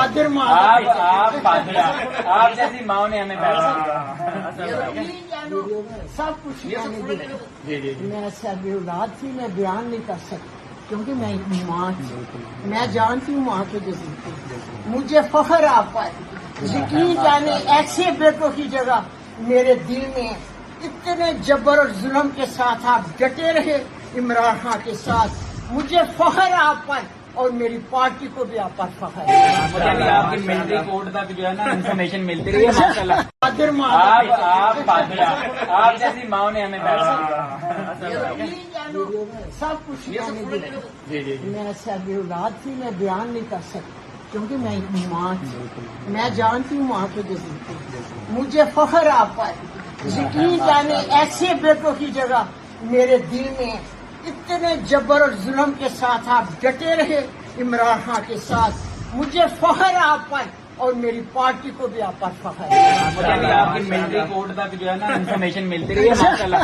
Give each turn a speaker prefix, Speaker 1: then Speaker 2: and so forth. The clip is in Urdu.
Speaker 1: قادر ماں
Speaker 2: آپ جیسی ماں نے ہمیں
Speaker 1: سب کچھ میں ایسے اولاد تھی، میں بیان نہیں کر سکتی کیونکہ میں ماں تھی، میں جانتی ہوں ماں کے جذبے، مجھے فخر آپ پر، یقین جانے ایسے بیٹوں کی جگہ میرے دل میں اتنے جبر اور ظلم کے ساتھ آپ ڈٹے رہے عمران خان کے ساتھ، مجھے فخر آپ پر اور میری پارٹی کو بھی آپ پر فخر ہے۔
Speaker 2: مجھے بھی آپ کی ملٹری کوڈ تک جو ہے نا انفارمیشن ملتی رہی ہے ماشاء اللہ۔
Speaker 1: قادر ماں
Speaker 2: آپ جیسی ماں نے ہمیں
Speaker 1: سب کچھ میں ایسے اولاد تھی، میں بیان نہیں کر سکتی کیونکہ میں ماں تھی، میں جانتی ہوں ماں کے جذبے، مجھے فخر آپ پر، یقین جانے ایسے بیٹوں کی جگہ میرے دل میں اتنے جبر اور ظلم کے ساتھ آپ ڈٹے رہے عمران خان کے ساتھ، مجھے فخر آپ پر اور میری پارٹی کو بھی آپ پر فخر ہے۔
Speaker 2: مجھے بھی آپ کی ملٹری کوڈ تک جو ہے نا انفارمیشن ملتی رہی ہے ماشاء اللہ۔